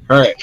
All right.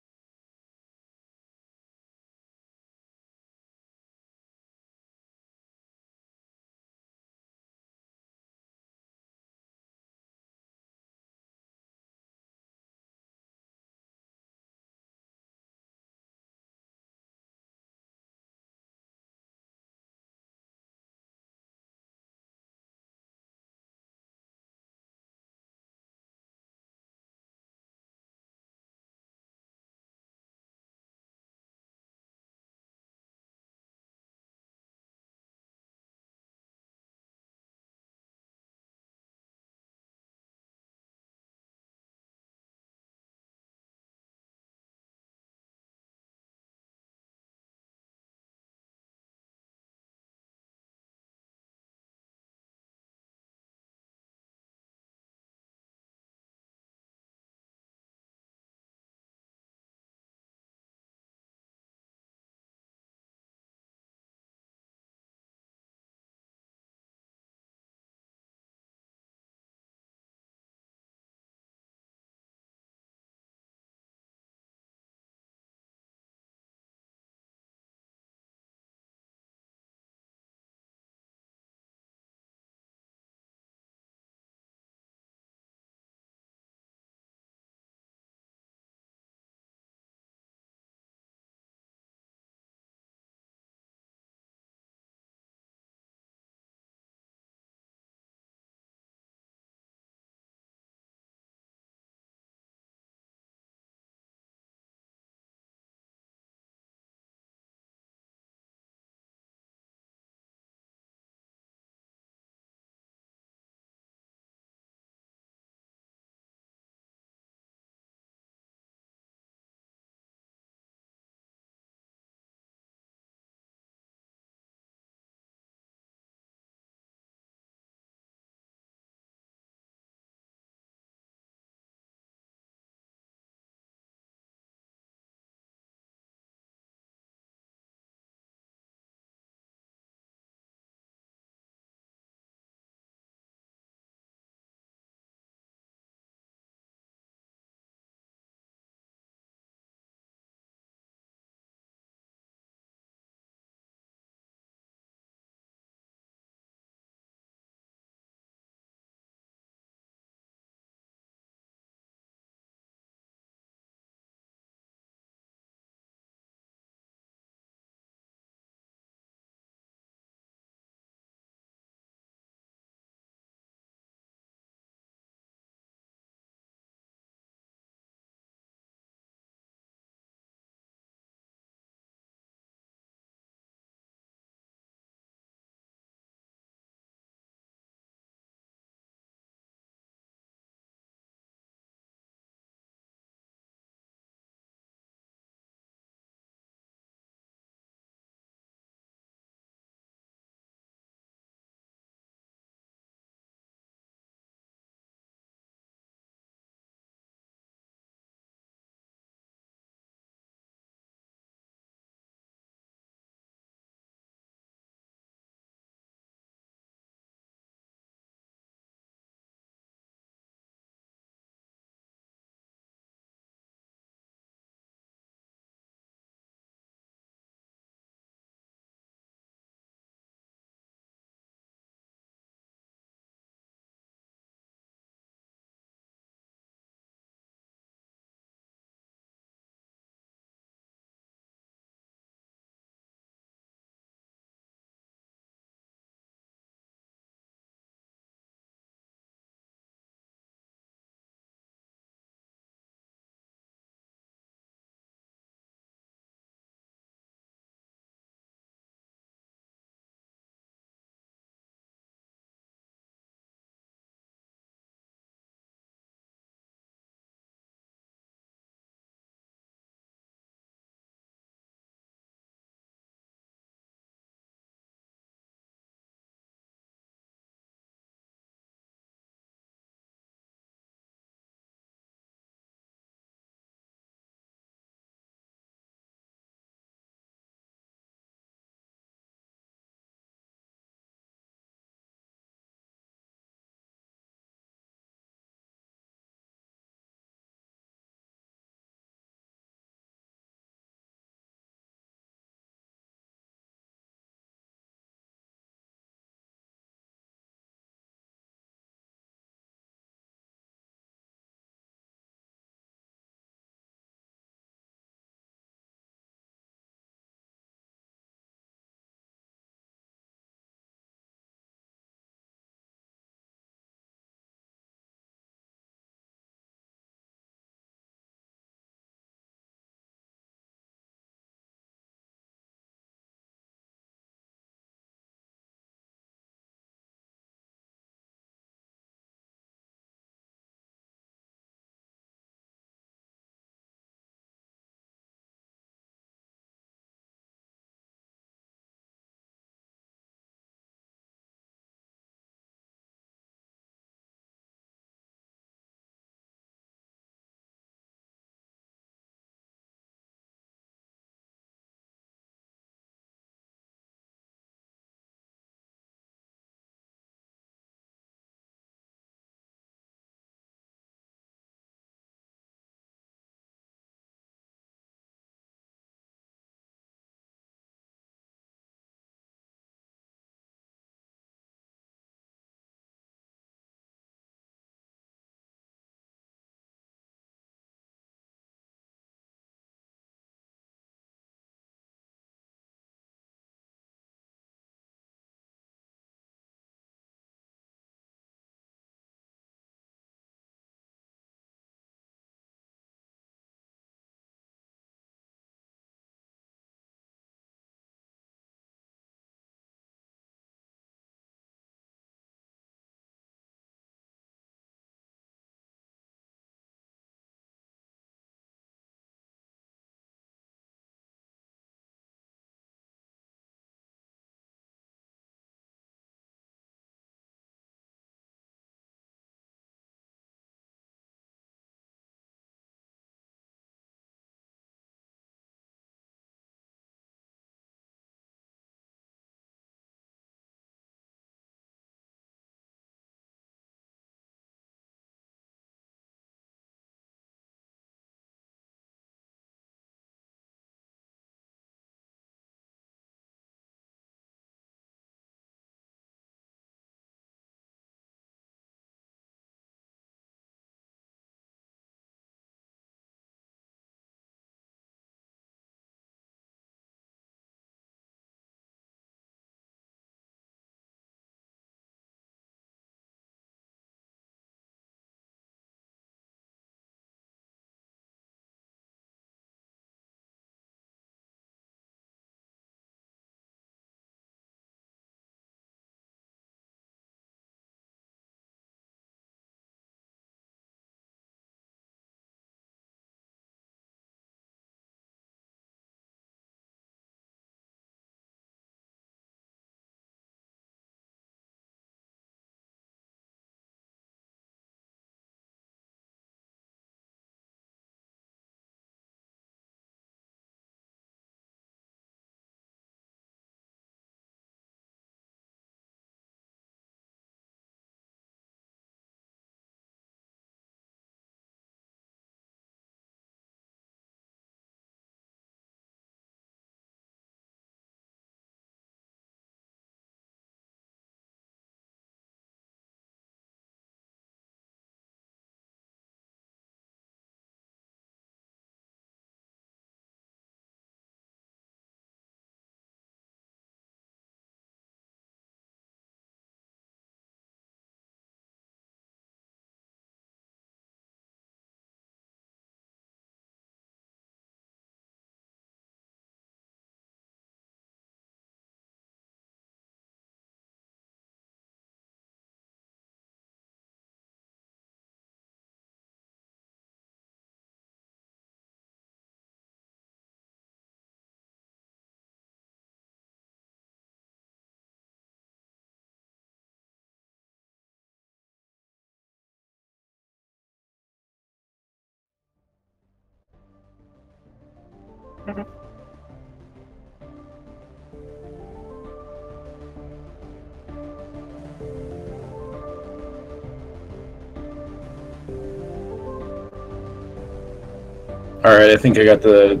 All right, I think I got the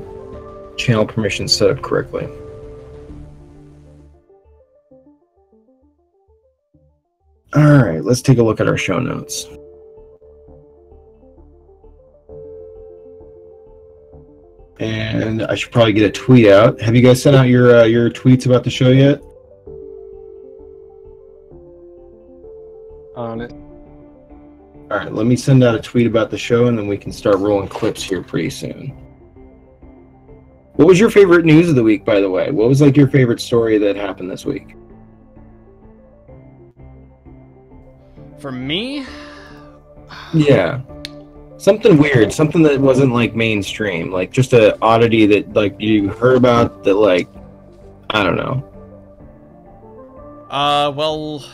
channel permission set up correctly. All right, let's take a look at our show notes. And I should probably get a tweet out. Have you guys sent out your tweets about the show yet? On it. All right, let me send out a tweet about the show, and then we can start rolling clips here pretty soon. What was your favorite news of the week, by the way? What was like your favorite story that happened this week? For me? Yeah. Something weird, something that wasn't like mainstream, like just a oddity that like you heard about that like, I don't know. Well,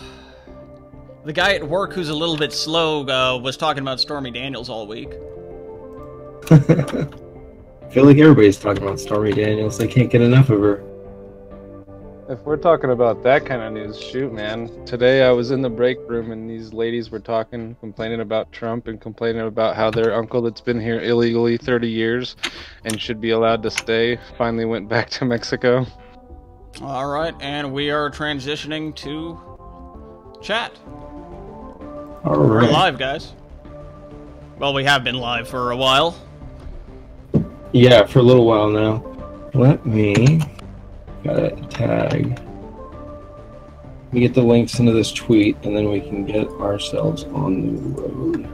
the guy at work who's a little bit slow was talking about Stormy Daniels all week. I feel like everybody's talking about Stormy Daniels. They can't get enough of her. If we're talking about that kind of news, shoot, man. Today I was in the break room and these ladies were talking, complaining about Trump and complaining about how their uncle that's been here illegally 30 years and should be allowed to stay finally went back to Mexico. All right, and we are transitioning to chat. All We're right. live, guys. Well, we have been live for a while. Yeah, for a little while now. Let me gotta tag. Let me get the links into this tweet, and then we can get ourselves on the road.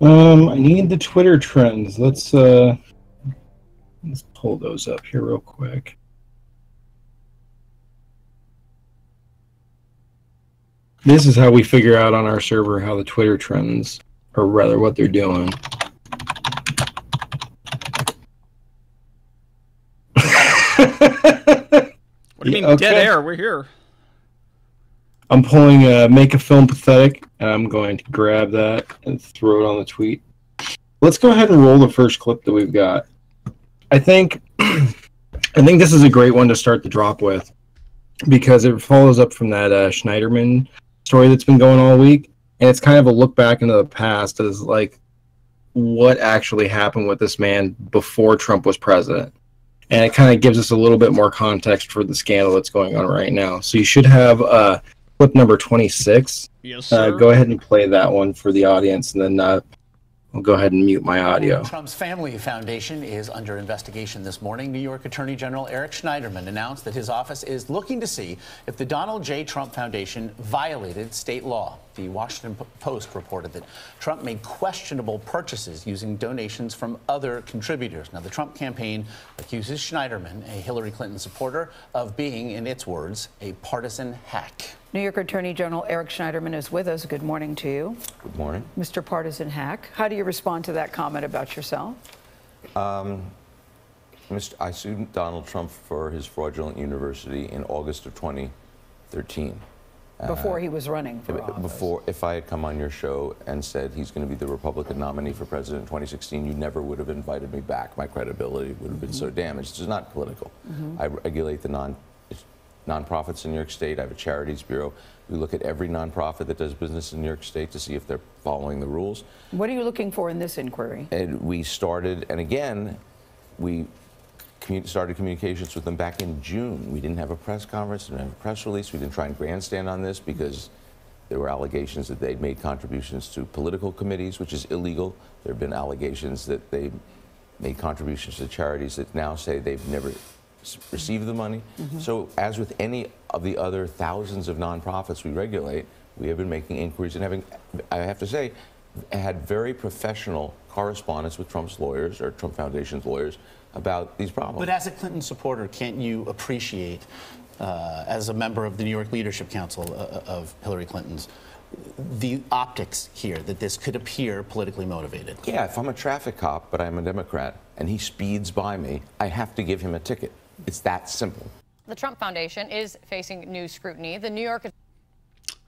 I need the Twitter trends. Let's pull those up here real quick. This is how we figure out on our server how the Twitter trends, or rather what they're doing. What do you mean, dead air? We're here. I'm pulling Make a Film Pathetic, and I'm going to grab that and throw it on the tweet. Let's go ahead and roll the first clip that we've got. I think this is a great one to start the drop with because it follows up from that Schneiderman story that's been going all week, and it's kind of a look back into the past as like what actually happened with this man before Trump was president. And it kind of gives us a little bit more context for the scandal that's going on right now. So you should have clip number 26. Yes, sir. Go ahead and play that one for the audience, and then I'll go ahead and mute my audio. Trump's family foundation is under investigation this morning. New York Attorney General Eric Schneiderman announced that his office is looking to see if the Donald J. Trump Foundation violated state law. The Washington Post reported that Trump made questionable purchases using donations from other contributors. Now, the Trump campaign accuses Schneiderman, a Hillary Clinton supporter, of being, in its words, a partisan hack. New York Attorney General Eric Schneiderman is with us. Good morning to you. Good morning. Mr. Partisan Hack, how do you respond to that comment about yourself? I sued Donald Trump for his fraudulent university in August of 2013. Before he was running for office. If I had come on your show and said he's going to be the Republican nominee for president in 2016, you never would have invited me back. My credibility would have been so damaged. It's not political. I regulate the nonprofits in New York State. I have a charities bureau. We look at every nonprofit that does business in New York State to see if they're following the rules. What are you looking for in this inquiry? And we started, and again, we started communications with them back in June. We didn't have a press conference, didn't have a press release. We didn't try and grandstand on this because there were allegations that they'd made contributions to political committees, which is illegal. There have been allegations that they made contributions to charities that now say they've never receive the money. So as with any of the other thousands of nonprofits we regulate, we have been making inquiries and having, I have to say, had very professional correspondence with Trump's lawyers or Trump Foundation's lawyers about these problems. But as a Clinton supporter, can't you appreciate, as a member of the New York Leadership Council of Hillary Clinton's, the optics here, that this could appear politically motivated? Yeah, if I'm a traffic cop, but I'm a Democrat, and he speeds by me, I have to give him a ticket. It's that simple. The Trump Foundation is facing new scrutiny. The New York...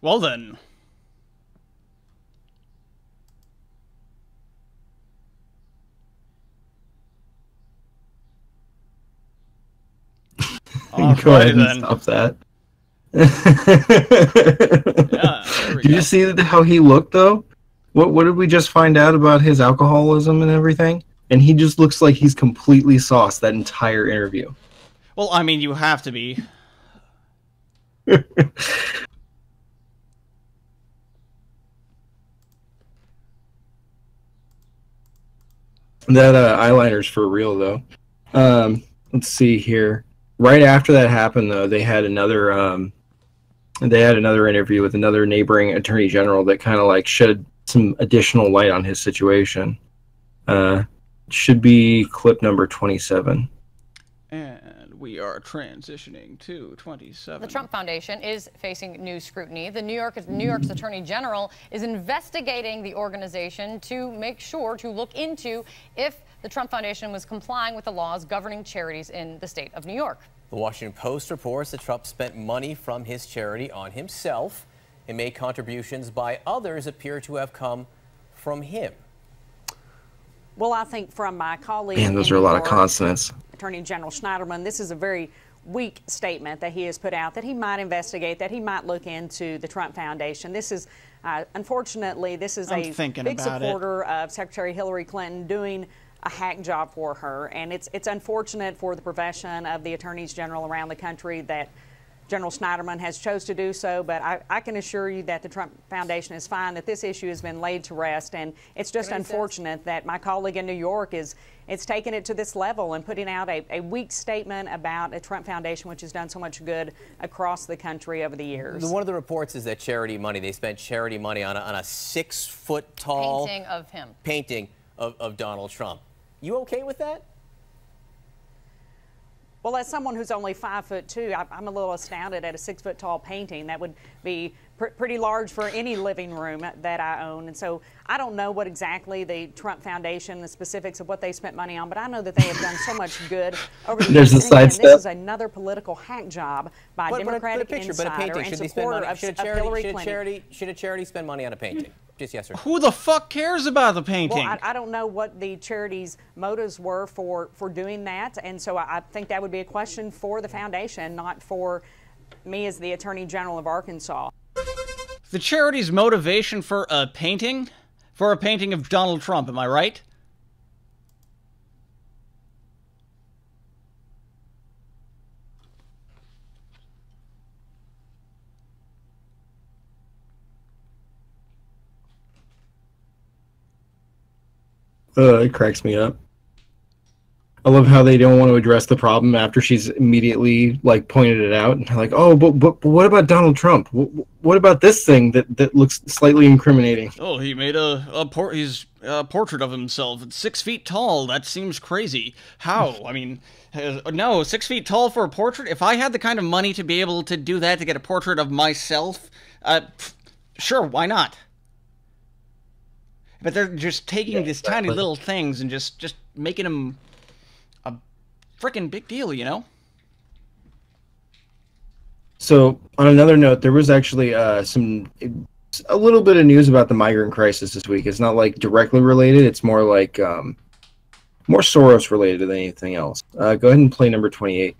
Well then. Go ahead and stop that. Yeah, did you see how he looked, though? What did we just find out about his alcoholism and everything? And he just looks like he's completely sauced that entire interview. Well, I mean, you have to be. That eyeliner's for real, though. Let's see here. Right after that happened, though, they had another interview with another neighboring attorney general that kind of like shed some additional light on his situation. Should be clip number 27. And we are transitioning to 27. The Trump Foundation is facing new scrutiny. New York's Attorney General is investigating the organization to make sure to look into if the Trump Foundation was complying with the laws governing charities in the state of New York. The Washington Post reports that Trump spent money from his charity on himself and made contributions by others appear to have come from him. Well, I think from my colleague, man, those are a lot of consonants. Attorney General Schneiderman, this is a very weak statement that he has put out, that he might investigate, that he might look into the Trump Foundation. This is, unfortunately, this is a big supporter of Secretary Hillary Clinton doing a hack job for her, and it's unfortunate for the profession of the attorneys general around the country that General Schneiderman has chose to do so, but I can assure you that the Trump Foundation is fine, that this issue has been laid to rest, and it's just unfortunate that my colleague in New York it's taken it to this level and putting out a weak statement about a Trump Foundation which has done so much good across the country over the years. One of the reports is that charity money, they spent charity money on a 6-foot tall painting of him. Painting of Donald Trump. You okay with that? Well, as someone who's only 5'2", I'm a little astounded at a 6-foot tall painting. That would be pretty large for any living room that I own. And so I don't know what exactly the Trump Foundation, the specifics of what they spent money on, but I know that they have done so much good over the years. There's a side step. This is another political hack job by a Democratic insider and supporter of Hillary Clinton. Should a charity spend money on a painting? Just yes or no. Who the fuck cares about the painting? Well, I don't know what the charity's motives were for doing that, and so I think that would be a question for the foundation, not for me as the Attorney General of Arkansas. The charity's motivation for a painting? For a painting of Donald Trump, am I right? It cracks me up. I love how they don't want to address the problem after she's immediately like pointed it out, and like, oh, but what about Donald Trump? What about this thing that looks slightly incriminating? Oh, he made a portrait of himself. It's 6 feet tall. That seems crazy. How? I mean, no, 6 feet tall for a portrait. If I had the kind of money to be able to do that, to get a portrait of myself, sure, why not? But they're just taking these tiny little things and just making them a freaking big deal, you know? So, on another note, there was actually a little bit of news about the migrant crisis this week. It's not like directly related. It's more like more Soros related than anything else. Go ahead and play number 28.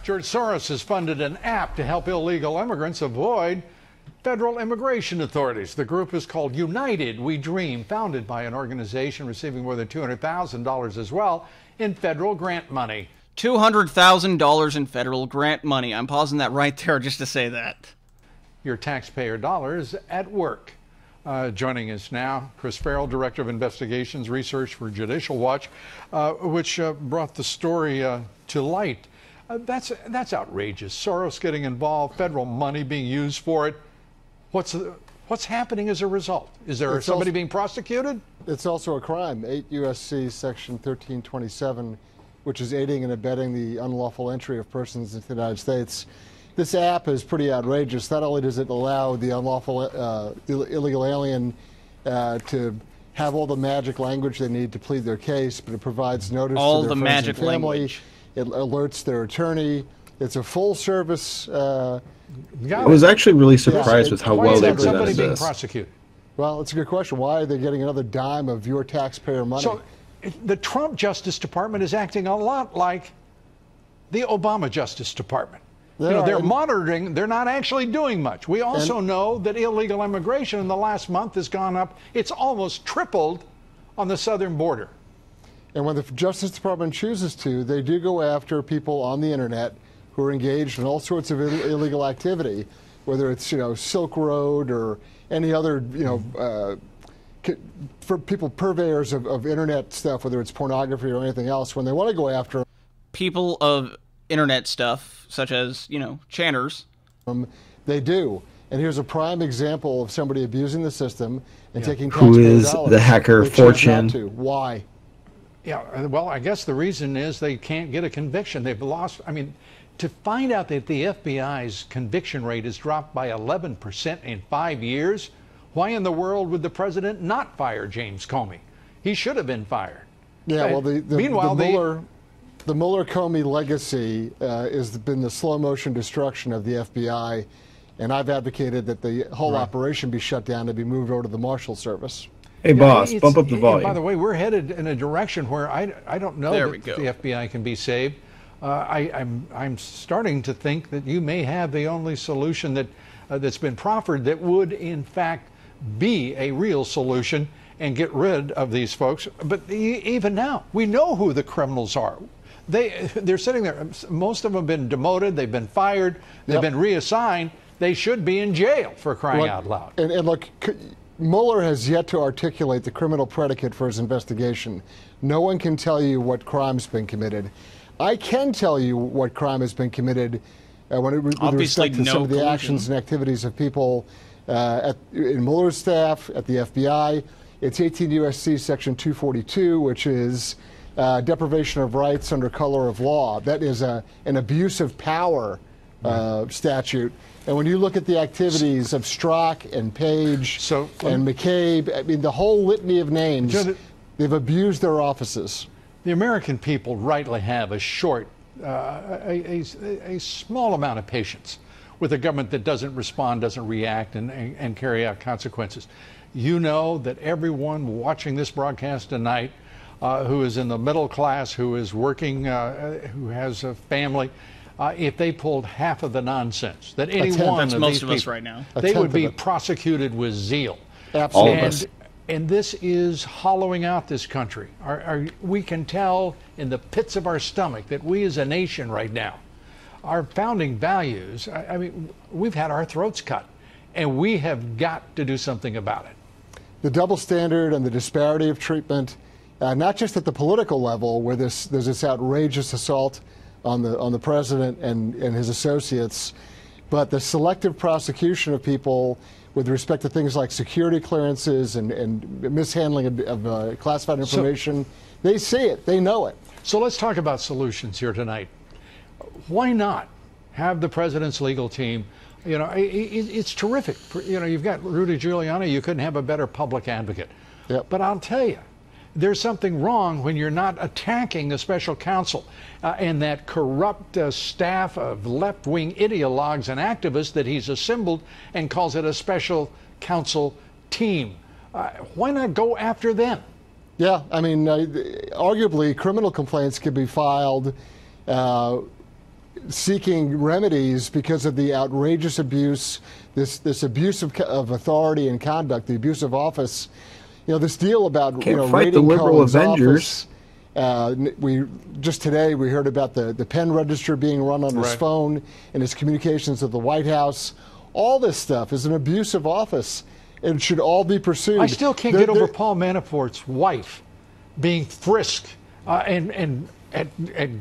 George Soros has funded an app to help illegal immigrants avoid federal immigration authorities. The group is called United We Dream, founded by an organization receiving more than $200,000 as well in federal grant money. $200,000 in federal grant money. I'm pausing that right there just to say that. Your taxpayer dollars at work. Joining us now, Chris Farrell, Director of Investigations Research for Judicial Watch, which brought the story to light. That's outrageous. Soros getting involved, federal money being used for it. What's happening as a result? Is there somebody being prosecuted? It's also a crime. 8 U.S.C. Section 1327, which is aiding and abetting the unlawful entry of persons into the United States. This app is pretty outrageous. Not only does it allow the unlawful illegal alien to have all the magic language they need to plead their case, but it provides notice to their friends and family. Language. It alerts their attorney. It's a full service. I was actually really surprised with how well they presented this. Being prosecuted? Well, it's a good question. Why are they getting another dime of your taxpayer money? So the Trump Justice Department is acting a lot like the Obama Justice Department. They're monitoring. They're not actually doing much. We also know that illegal immigration in the last month has gone up. It's almost tripled on the southern border. And when the Justice Department chooses to, they do go after people on the internet who are engaged in all sorts of illegal activity, whether it's Silk Road or any other for people purveyors of internet stuff, whether it's pornography or anything else. When they want to go after people of internet stuff, such as channers, they do. And here's a prime example of somebody abusing the system and taking who is dollars. The hacker Fortune. Why? Yeah, well, I guess the reason is they can't get a conviction. They've lost. I mean, to find out that the FBI's conviction rate has dropped by 11% in 5 years, why in the world would the president not fire James Comey? He should have been fired. Yeah, well, meanwhile, the Mueller-Comey legacy has been the slow-motion destruction of the FBI, and I've advocated that the whole operation be shut down and be moved over to the Marshal Service. Hey, boss, bump up the volume. By the way, we're headed in a direction where I don't know that the FBI can be saved. I'm starting to think that you may have the only solution that's been proffered that would, in fact, be a real solution and get rid of these folks. But even now, we know who the criminals are. They're sitting there. Most of them have been demoted. They've been fired. They've been reassigned. They should be in jail, for crying out loud. And look, Mueller has yet to articulate the criminal predicate for his investigation. No one can tell you what crime's been committed. I can tell you what crime has been committed with respect to some of the actions and activities of people in Mueller's staff, at the FBI. It's 18 U.S.C. Section 242, which is deprivation of rights under color of law. That is an abuse of power statute. And when you look at the activities of Strzok and Page and McCabe, I mean, the whole litany of names, they've abused their offices. The American people rightly have a small amount of patience with a government that doesn't respond, doesn't react, and carry out consequences. You know that everyone watching this broadcast tonight who is in the middle class, who is working, who has a family, if they pulled half of the nonsense that any one of these people, right now, they would be prosecuted with zeal. Absolutely. And this is hollowing out this country. We can tell in the pits of our stomach that we as a nation right now, our founding values, I mean, we've had our throats cut, and we have got to do something about it. The double standard and the disparity of treatment, not just at the political level, where there's this outrageous assault on the president and his associates, but the selective prosecution of people with respect to things like security clearances and mishandling of classified information. They see it. They know it. So let's talk about solutions here tonight. Why not have the president's legal team? You know, it's terrific. You know, you've got Rudy Giuliani. You couldn't have a better public advocate. Yep. But I'll tell you, there's something wrong when you're not attacking the special counsel and that corrupt staff of left-wing ideologues and activists that he's assembled and calls it a special counsel team. Why not go after them? Yeah, I mean, arguably criminal complaints could be filed seeking remedies because of the outrageous abuse, this abuse of authority and conduct, the abuse of office. You know, this deal about fight the liberal Avengers. We just today we heard about the pen register being run on his phone and his communications with the White House. All this stuff is an abuse of office, It should all be pursued. I still can't get over Paul Manafort's wife being frisked and at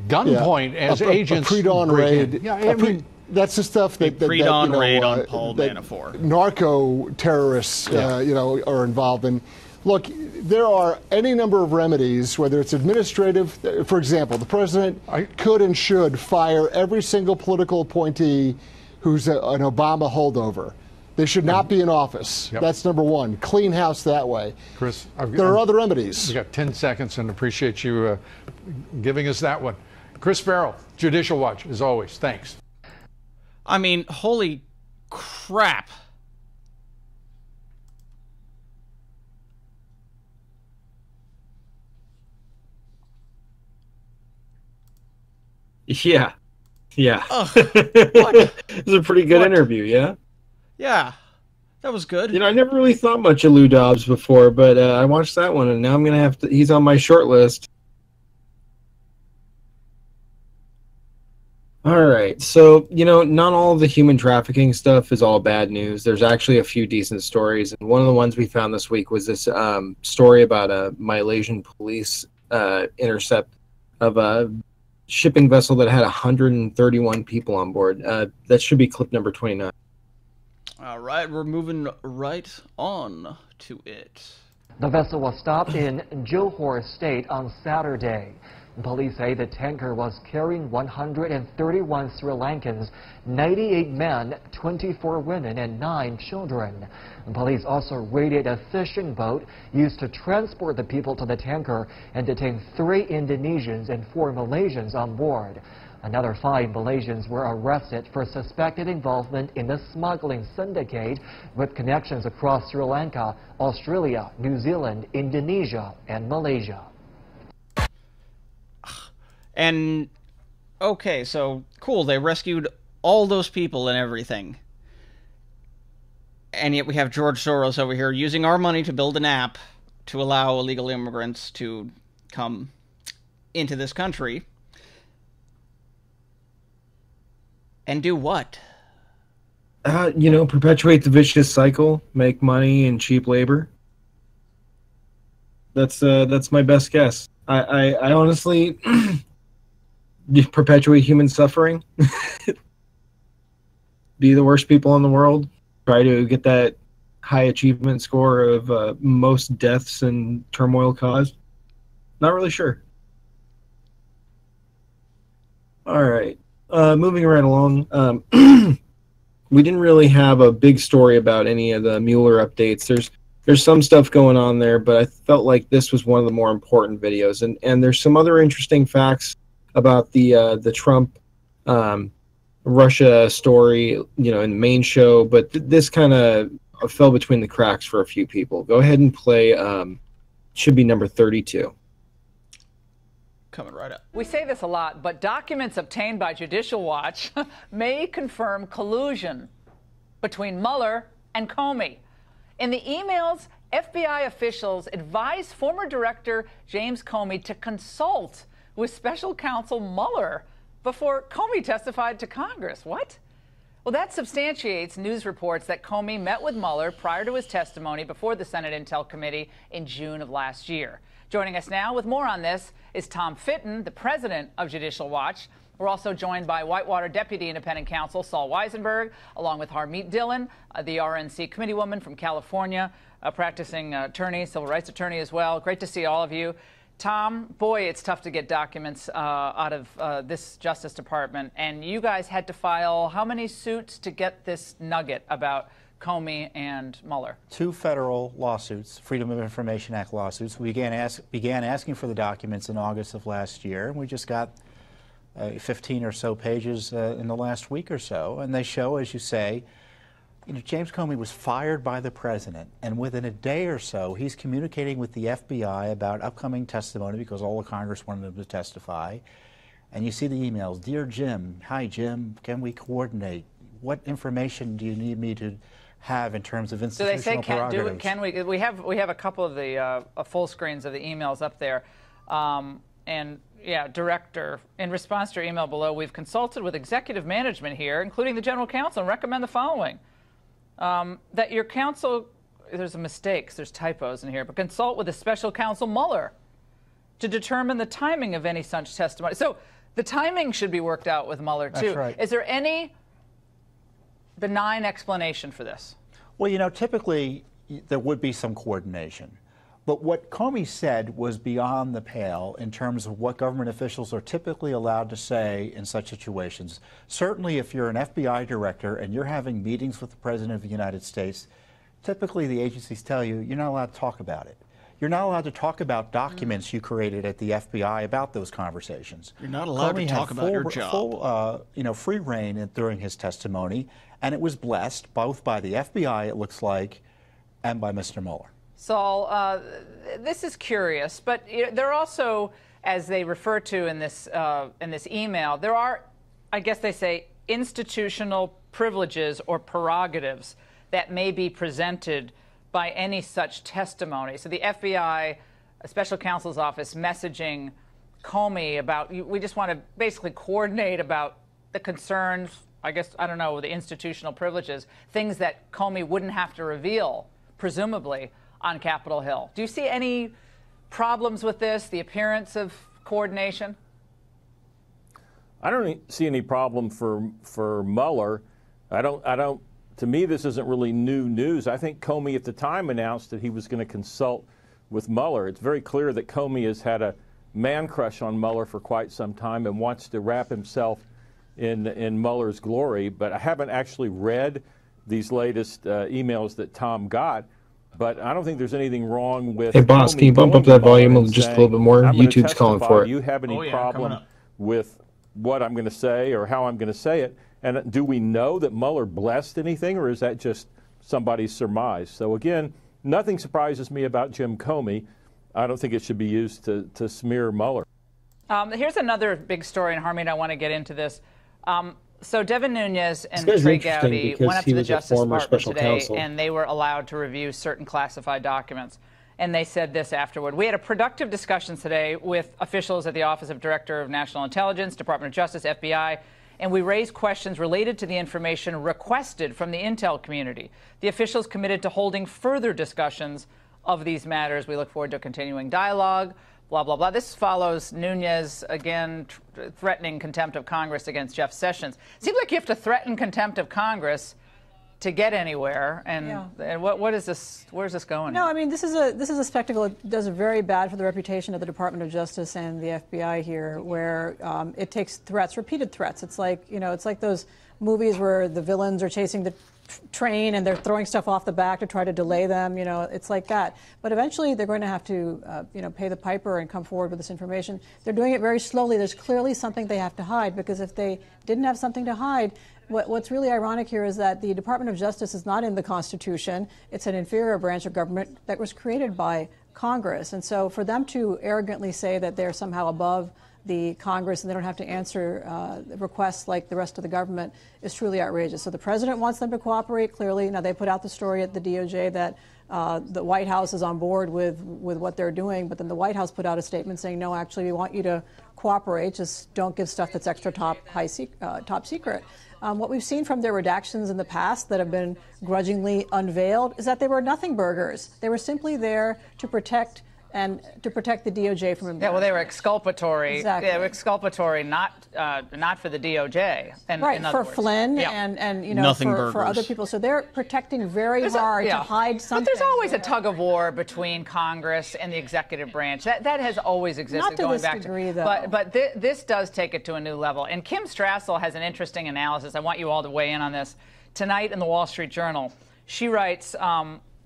gunpoint as agents. A pre-dawn raid. Yeah, I mean, that's the stuff that pre-dawn raid on Paul Manafort. Narco terrorists, are involved in. Look, there are any number of remedies, whether it's administrative. For example, the president could and should fire every single political appointee who's an Obama holdover. They should not be in office. Yep. That's number one. Clean house that way. Chris, there are other remedies. We got 10 seconds and appreciate you giving us that one. Chris Farrell, Judicial Watch, as always. Thanks. I mean, holy crap. Yeah. Ugh, it was a pretty good interview, yeah? Yeah, that was good. You know, I never really thought much of Lou Dobbs before, but I watched that one, and now I'm going to have to... He's on my short list. All right, so, you know, not all of the human trafficking stuff is all bad news. There's actually a few decent stories, and one of the ones we found this week was this story about a Malaysian police intercept of a shipping vessel that had 131 people on board. That should be clip number 29. All right, we're moving right on to it. The vessel was stopped in Johor State on Saturday. Police say the tanker was carrying 131 Sri Lankans, 98 men, 24 women, and 9 children. Police also raided a fishing boat used to transport the people to the tanker and detained 3 Indonesians and 4 Malaysians on board. Another 5 Malaysians were arrested for suspected involvement in the smuggling syndicate with connections across Sri Lanka, Australia, New Zealand, Indonesia, and Malaysia. And, okay, so, cool, they rescued all those people and everything. And yet we have George Soros over here using our money to build an app to allow illegal immigrants to come into this country. And do what? You know, perpetuate the vicious cycle, make money and cheap labor. That's my best guess. I honestly perpetuate human suffering. Be the worst people in the world. Try to get that high achievement score of most deaths and turmoil caused. Not really sure. All right. Moving right along, we didn't really have a big story about any of the Mueller updates. There's some stuff going on there, but I felt like this was one of the more important videos. And there's some other interesting facts about the Trump Russia story, you know, in the main show. But this kind of fell between the cracks for a few people. Go ahead and play. Should be number 32. Coming right up. We say this a lot, but documents obtained by Judicial Watch may confirm collusion between Mueller and Comey. In the emails, FBI officials advised former Director James Comey to consult with Special Counsel Mueller before Comey testified to Congress. What? Well, that substantiates news reports that Comey met with Mueller prior to his testimony before the Senate Intel Committee in June of last year. Joining us now with more on this is Tom Fitton, the president of Judicial Watch. We're also joined by Whitewater Deputy Independent Counsel Saul Weisenberg, along with Harmeet Dillon, the RNC committeewoman from California, a practicing attorney, civil rights attorney as well. Great to see all of you. Tom, boy, it's tough to get documents out of this Justice Department. And you guys had to file how many suits to get this nugget about Comey and Mueller? 2 federal lawsuits, Freedom of Information Act lawsuits. We began asking for the documents in August of last year, and we just got 15 or so pages in the last week or so. And they show, as you say, you know, James Comey was fired by the president, and within a day or so, he's communicating with the FBI about upcoming testimony because all of Congress wanted him to testify. And you see the emails, Dear Jim, hi Jim, can we coordinate? What information do you need me to have in terms of institutional prerogatives? Can we? We have a couple of the full screens of the emails up there, and yeah, Director, in response to your email below, we've consulted with executive management here, including the General Counsel, and recommend the following: that your counsel there's a mistake, there's typos in here, but consult with the special counsel Mueller to determine the timing of any such testimony. So the timing should be worked out with Mueller, too. That's right. Is there any benign explanation for this? Well, you know, typically there would be some coordination. But what Comey said was beyond the pale in terms of what government officials are typically allowed to say in such situations. Certainly, if you're an FBI director and you're having meetings with the President of the United States, typically the agencies tell you you're not allowed to talk about it. You're not allowed to talk about documents you created at the FBI about those conversations. You're not allowed to talk about your job. Full, free reign during his testimony, and it was blessed both by the FBI, it looks like, and by Mr. Mueller. Saul, this is curious, but there are also, as they refer to in this email, there are, I guess they say, institutional privileges or prerogatives that may be presented by any such testimony. So the FBI, special counsel's office, messaging Comey about, we just want to basically coordinate about the concerns, I guess, I don't know, the institutional privileges, things that Comey wouldn't have to reveal, presumably, on Capitol Hill. Do you see any problems with this, the appearance of coordination? I don't see any problem for Mueller. To me, this isn't really new news. I think Comey at the time announced that he was going to consult with Mueller. It's very clear that Comey has had a man crush on Mueller for quite some time and wants to wrap himself in Mueller's glory. But I haven't actually read these latest emails that Tom got. But I don't think there's anything wrong with. Hey, boss, can you bump up that volume just a little bit more? YouTube's calling for it. Do you have any problem with what I'm going to say or how I'm going to say it? And do we know that Mueller blessed anything, or is that just somebody's surmise? So again, nothing surprises me about Jim Comey. I don't think it should be used to smear Mueller. Here's another big story, and Harmeet, I want to get into this. So Devin Nunes and Trey Gowdy went up to the Justice Department today, and they were allowed to review certain classified documents. And they said this afterward. We had a productive discussion today with officials at the Office of Director of National Intelligence, Department of Justice, FBI, and we raised questions related to the information requested from the intel community. The officials committed to holding further discussions of these matters. We look forward to a continuing dialogue. Blah, blah, blah. This follows Nunes, again, threatening contempt of Congress against Jeff Sessions. Seems like you have to threaten contempt of Congress to get anywhere. And what is this? Where's this going? No, I mean, this is a spectacle. It does very bad for the reputation of the Department of Justice and the FBI here, where it takes threats, repeated threats. It's like, it's like those movies where the villains are chasing the train and they're throwing stuff off the back to try to delay them. It's like that. But eventually they're going to have to, pay the piper and come forward with this information. They're doing it very slowly. There's clearly something they have to hide, because if they didn't have something to hide, what's really ironic here is that the Department of Justice is not in the Constitution. It's an inferior branch of government that was created by Congress. And so for them to arrogantly say that they're somehow above the Congress and they don't have to answer requests like the rest of the government is truly outrageous. So the president wants them to cooperate, clearly. Now, they put out the story at the DOJ that the White House is on board with what they're doing, but then the White House put out a statement saying, no, actually, we want you to cooperate, just don't give stuff that's extra top secret. What we've seen from their redactions in the past that have been grudgingly unveiled is that they were nothing burgers. They were simply there to protect the DOJ from embarrassment. Yeah, well, they were exculpatory. Exactly. They were exculpatory, not for the DOJ. And right, for Flynn and for other people. So they're protecting very hard to hide something. But there's always a tug of war between Congress and the executive branch. That has always existed. Not to going this back degree, though. But this does take it to a new level. And Kim Strassel has an interesting analysis. I want you all to weigh in on this. Tonight in the Wall Street Journal, she writes.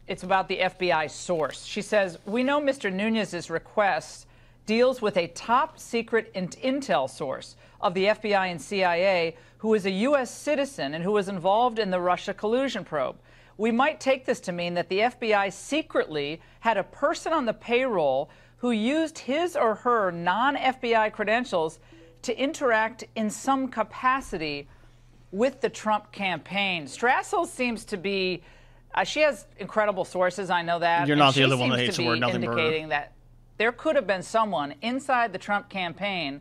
It's about the FBI source. She says, we know Mr. Nunes' request deals with a top secret intel source of the FBI and CIA who is a U.S. citizen and who was involved in the Russia collusion probe. We might take this to mean that the FBI secretly had a person on the payroll who used his or her non-FBI credentials to interact in some capacity with the Trump campaign. Strassel seems to be... she has incredible sources, I know that. You're not the other one that hates the word nothing burger. Indicating that there could have been someone inside the Trump campaign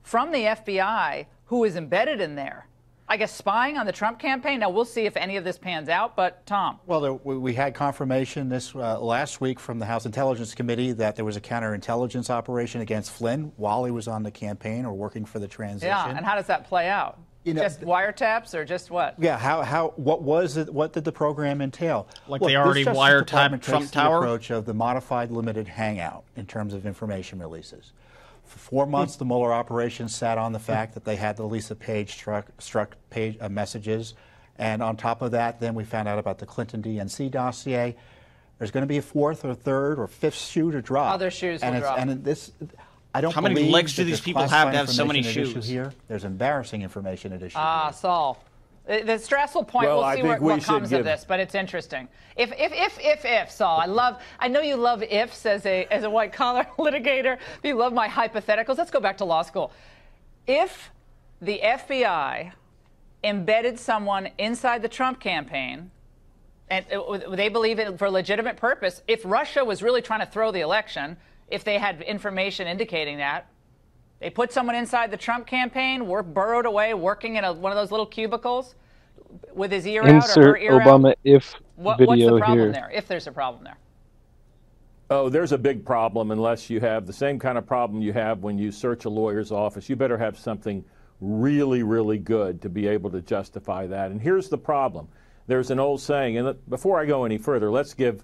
from the FBI who is embedded in there. I guess, spying on the Trump campaign? Now, we'll see if any of this pans out, but Tom. Well, we had confirmation this last week from the House Intelligence Committee that there was a counterintelligence operation against Flynn while he was on the campaign or working for the transition. Yeah, and how does that play out? Just wiretaps or just what? Yeah, what was it? What did the program entail? Like they already wiretapped Trump Tower? The approach of the modified limited hangout in terms of information releases. For 4 months, the Mueller operation sat on the fact that they had the Lisa Page struck messages. And on top of that, then we found out about the Clinton DNC dossier. There's going to be a fourth or third or fifth shoe to drop. Other shoes will drop. And this, I don't How many legs do these people have to have so many shoes? Here. There's embarrassing information at issue. Saul. The stressful point, well, we'll see what comes of this, but it's interesting. If, Saul, I know you love ifs as a white collar litigator. You love my hypotheticals. Let's go back to law school. If the FBI embedded someone inside the Trump campaign, and they believe it for a legitimate purpose, if Russia was really trying to throw the election, if they had information indicating that, they put someone inside the Trump campaign, burrowed away, working in one of those little cubicles with his ear out or her ear Obama out. if What's video the problem here. there, if there's a problem there? Oh, there's a big problem unless you have the same kind of problem you have when you search a lawyer's office. You better have something really, really good to be able to justify that. And here's the problem. There's an old saying, and before I go any further, let's give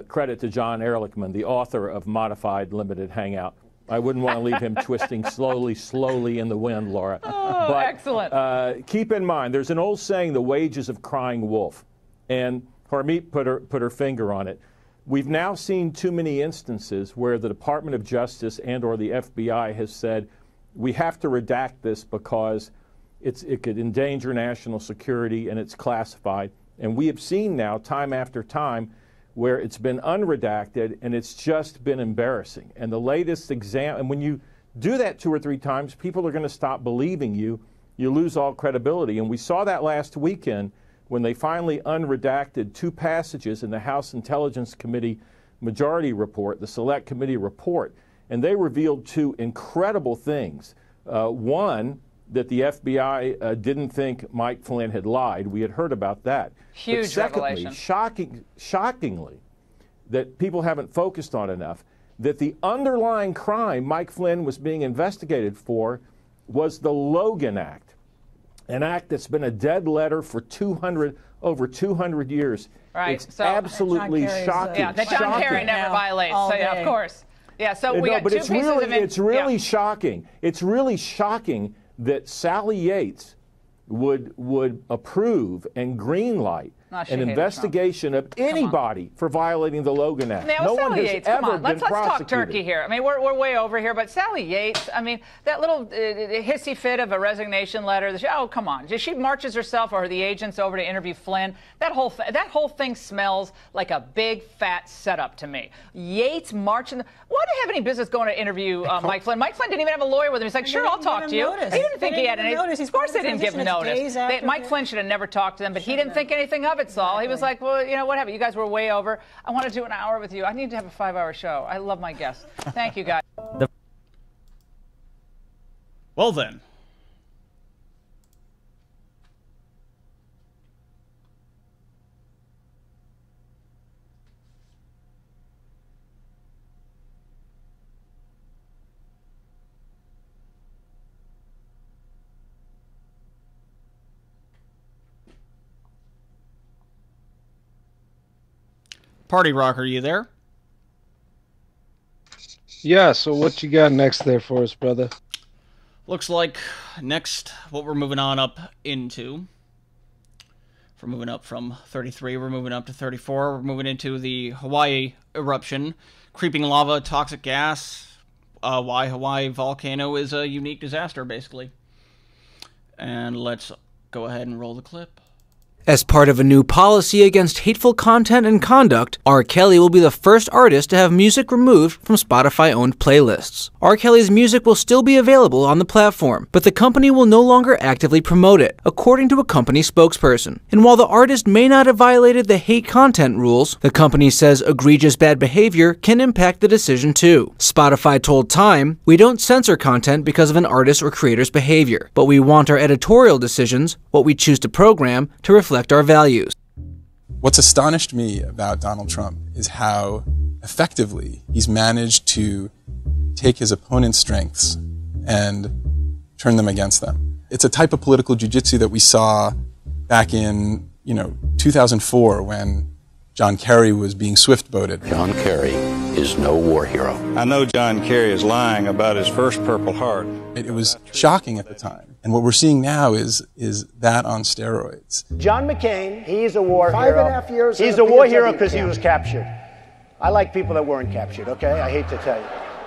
credit to John Ehrlichman, the author of Modified Limited Hangout. I wouldn't want to leave him twisting slowly in the wind, Laura. Oh, but, excellent. Keep in mind, there's an old saying, the wages of crying wolf. And Harmeet put her finger on it. We've now seen too many instances where the Department of Justice and or the FBI has said, we have to redact this because it could endanger national security and it's classified. And we have seen now, time after time, where it's been unredacted and it's just been embarrassing. And the latest and when you do that 2 or 3 times, people are going to stop believing you. You lose all credibility. And we saw that last weekend when they finally unredacted 2 passages in the House Intelligence Committee Majority Report, the Select Committee Report. And they revealed 2 incredible things. One, that the FBI didn't think Mike Flynn had lied. We had heard about that. Huge but secondly, revelation. Shockingly, that people haven't focused on enough, that the underlying crime Mike Flynn was being investigated for was the Logan Act, an act that's been a dead letter for over 200 years. Right. It's absolutely shocking. Yeah, that John Kerry never violates. So yeah, of course. Yeah. So we got 2 pieces of it's really shocking. It's really shocking that Sally Yates would approve and greenlight an investigation of anybody for violating the Logan Act. Now, no Sally one has Yates, ever come on, been let's talk prosecuted. turkey here. I mean, we're way over here, but Sally Yates, I mean, that little hissy fit of a resignation letter. Oh, come on! She marches herself or the agents over to interview Flynn. That whole thing smells like a big fat setup to me. Yates marching. Why do they have any business going to interview Mike Flynn? Mike Flynn didn't even have a lawyer with him. He's like, sure, I'll talk to you. He didn't think he had any. Of course, they didn't give him notice. Mike Flynn should have never talked to them, but he didn't think anything of it, Saul. He was like, well, you know, what happened? You guys were way over. I want to do an hour with you. I need to have a 5-hour show. I love my guests. Thank you, guys. Well, then. Party Rock, are you there? Yeah, so what you got next there for us, brother? Looks like next, what we're moving on up into, we're moving up from 33, we're moving up to 34, we're moving into the Hawaii eruption, creeping lava, toxic gas, why Hawaii volcano is a unique disaster, basically. And let's go ahead and roll the clip. As part of a new policy against hateful content and conduct, R. Kelly will be the first artist to have music removed from Spotify-owned playlists. R. Kelly's music will still be available on the platform, but the company will no longer actively promote it, according to a company spokesperson. And while the artist may not have violated the hate content rules, the company says egregious bad behavior can impact the decision too. Spotify told Time, "We don't censor content because of an artist or creator's behavior, but we want our editorial decisions, what we choose to program, to reflect our values." What's astonished me about Donald Trump is how effectively he's managed to take his opponent's strengths and turn them against them. It's a type of political jiu-jitsu that we saw back in, 2004 when John Kerry was being swift-boated. John Kerry is no war hero. I know John Kerry is lying about his first Purple Heart. It was shocking at the time. And what we're seeing now is that on steroids. John McCain, he's a war hero. 5.5 years. He's a war hero because he was captured. I like people that weren't captured, okay? I hate to tell you.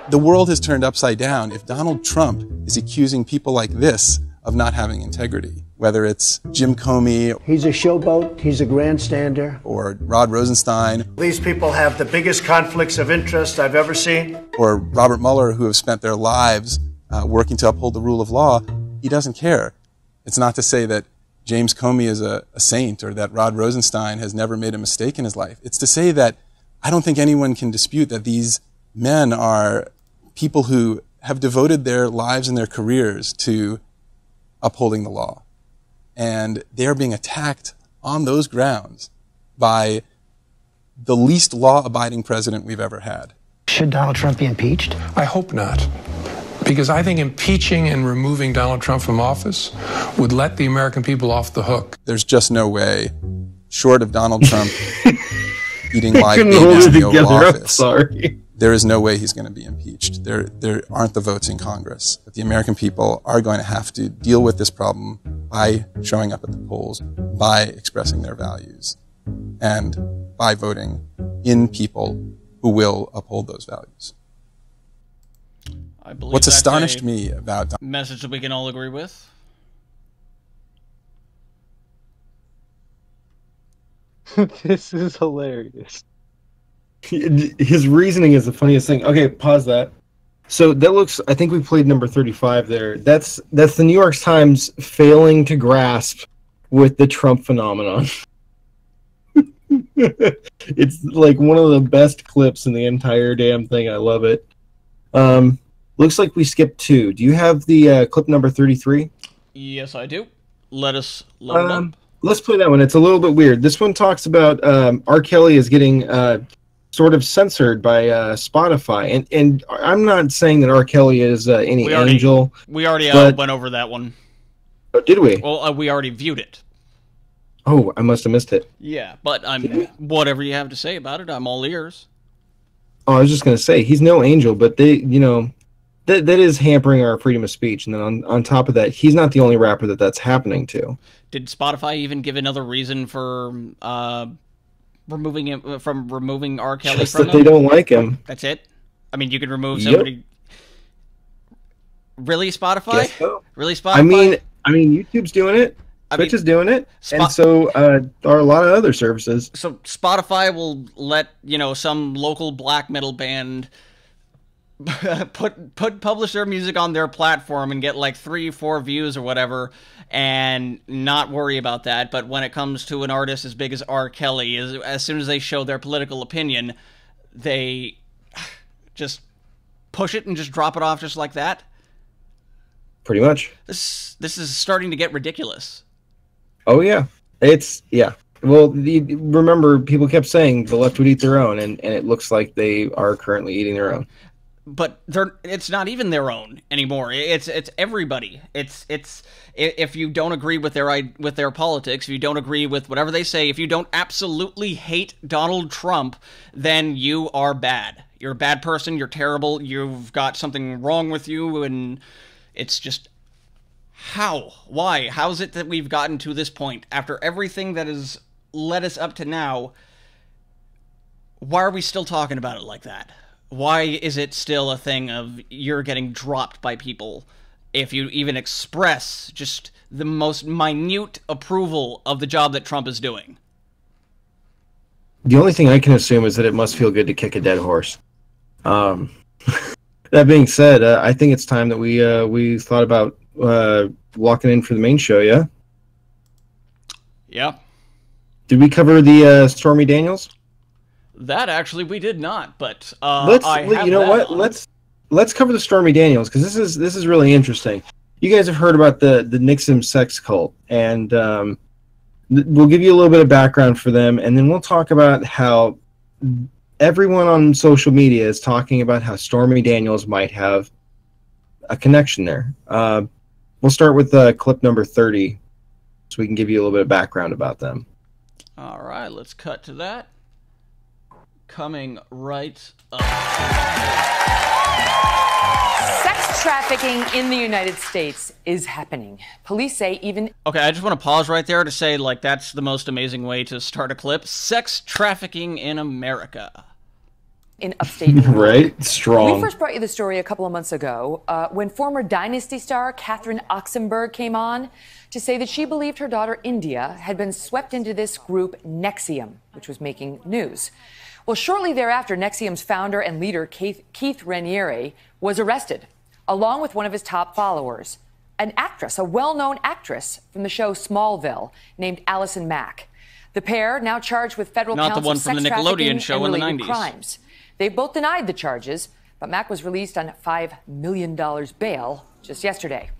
The world has turned upside down if Donald Trump is accusing people like this of not having integrity, whether it's Jim Comey. He's a showboat. He's a grandstander. Or Rod Rosenstein. These people have the biggest conflicts of interest I've ever seen. Or Robert Mueller, who have spent their lives working to uphold the rule of law. He doesn't care. It's not to say that James Comey is a saint or that Rod Rosenstein has never made a mistake in his life. It's to say that I don't think anyone can dispute that these men are people who have devoted their lives and their careers to upholding the law. And they are being attacked on those grounds by the least law-abiding president we've ever had. Should Donald Trump be impeached? I hope not. Because I think impeaching and removing Donald Trump from office would let the American people off the hook. There's just no way, short of Donald Trump eating live babies in the Oval Office, sorry. There is no way he's going to be impeached. There aren't the votes in Congress. But the American people are going to have to deal with this problem by showing up at the polls, by expressing their values, and by voting in people who will uphold those values. I believe What's that's astonished a me about message that we can all agree with. This is hilarious. His reasoning is the funniest thing. Okay, pause that. So that looks, I think we played number 35 there. That's the New York Times failing to grasp with the Trump phenomenon. It's like one of the best clips in the entire damn thing. I love it. Looks like we skipped 2. Do you have the clip number 33? Yes, I do. Let us load it up. Let's play that one. It's a little bit weird. This one talks about R. Kelly is getting sort of censored by Spotify, and I'm not saying that R. Kelly is any angel. We already went over that one. Oh, did we? Well, we already viewed it. Oh, I must have missed it. Yeah, but whatever you have to say about it, I'm all ears. Oh, I was just gonna say he's no angel, but they, that is hampering our freedom of speech. And then on top of that, he's not the only rapper that's happening to. Did Spotify even give another reason for removing R. Kelly Just from that they don't like him. That's it? I mean, you could remove somebody... Really, Spotify? Guess so. Really, Spotify? I mean, YouTube's doing it. Twitch is doing it. And so are a lot of other services. So Spotify will let, some local black metal band publish their music on their platform and get like 3-4 views or whatever and not worry about that. But when it comes to an artist as big as R. Kelly, as soon as they show their political opinion, they just push it and just drop it off just like that. Pretty much. This is starting to get ridiculous. Oh yeah, yeah. Well, remember people kept saying the left would eat their own, and it looks like they are currently eating their own. But it's not even their own anymore. It's everybody. It's if you don't agree with their politics, if you don't agree with whatever they say, if you don't absolutely hate Donald Trump, then you are bad. You're a bad person. You're terrible. You've got something wrong with you, and it's just how? Why? How is it that we've gotten to this point after everything that has led us up to now? Why are we still talking about it like that? Why is it still a thing of you're getting dropped by people if you even express just the most minute approval of the job that Trump is doing. The only thing I can assume is that it must feel good to kick a dead horse. That being said, I think it's time that we thought about walking in for the main show, yeah? Yeah. Did we cover the Stormy Daniels? That actually we did not, but let's cover the Stormy Daniels, because this is really interesting. You guys have heard about the Nixon sex cult, and we'll give you a little bit of background for them, and then we'll talk about how everyone on social media is talking about how Stormy Daniels might have a connection there. We'll start with clip number 30, so we can give you a little bit of background about them. All right, let's cut to that. Coming right up. Sex trafficking in the United States is happening. Police say even... Okay, I just want to pause right there to say, like, that's the most amazing way to start a clip. Sex trafficking in America. In upstate New York. Right? Strong. We first brought you the story a couple of months ago when former Dynasty star Catherine Oxenberg came on to say that she believed her daughter India had been swept into this group NXIVM, which was making news. Well, shortly thereafter, NXIVM's founder and leader, Keith Raniere, was arrested, along with one of his top followers, an actress, a well-known actress from the show Smallville, named Allison Mack. The pair now charged with federal counts of sex trafficking and related crimes. They both denied the charges, but Mack was released on $5 million bail just yesterday.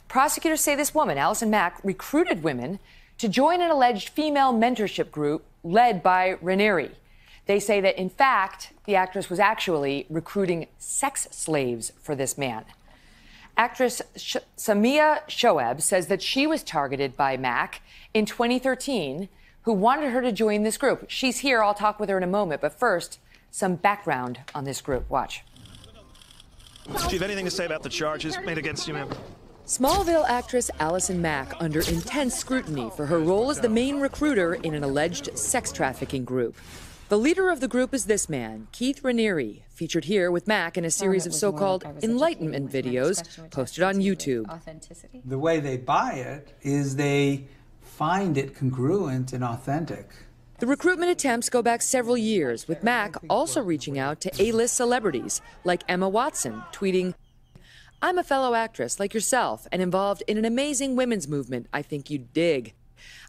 Prosecutors say this woman, Allison Mack, recruited women to join an alleged female mentorship group led by Raniere. They say that, in fact, the actress was actually recruiting sex slaves for this man. Actress Samia Shoaib says that she was targeted by Mack in 2013, who wanted her to join this group. She's here. I'll talk with her in a moment. But first, some background on this group. Watch. Do you have anything to say about the charges made against you, ma'am? Smallville actress Allison Mack under intense scrutiny for her role as the main recruiter in an alleged sex trafficking group. The leader of the group is this man, Keith Raniere, featured here with Mack in a series of so-called enlightenment videos posted on YouTube. The way they buy it is they find it congruent and authentic. The recruitment attempts go back several years, with Mack also reaching out to A-list celebrities like Emma Watson, tweeting, "I'm a fellow actress like yourself and involved in an amazing women's movement I think you'd dig.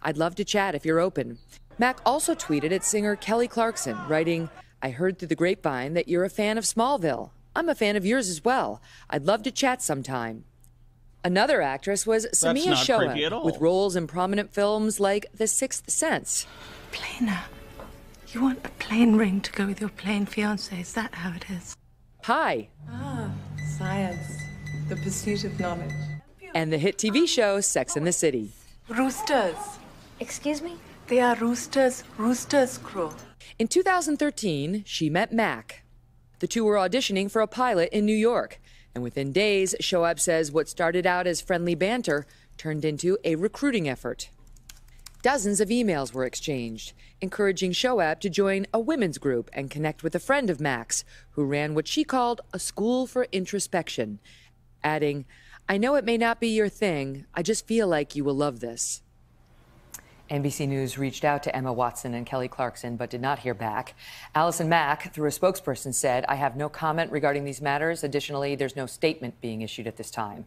I'd love to chat if you're open." Mack also tweeted at singer Kelly Clarkson, writing, "I heard through the grapevine that you're a fan of Smallville. I'm a fan of yours as well. I'd love to chat sometime." Another actress was Samia Shoaib, with roles in prominent films like The Sixth Sense. Plainer. You want a plain ring to go with your plain fiancé. Is that how it is? Hi. Ah, science. The pursuit of knowledge. And the hit TV show Sex and the City. Roosters. Excuse me? They are roosters. Roosters crow. In 2013, she met Mack. The two were auditioning for a pilot in New York. And within days, Shoaib says what started out as friendly banter turned into a recruiting effort. Dozens of emails were exchanged, encouraging Shoaib to join a women's group and connect with a friend of Mack's, who ran what she called a school for introspection, adding, "I know it may not be your thing. I just feel like you will love this." NBC News reached out to Emma Watson and Kelly Clarkson, but did not hear back. Allison Mack, through a spokesperson, said, "I have no comment regarding these matters. Additionally, there's no statement being issued at this time."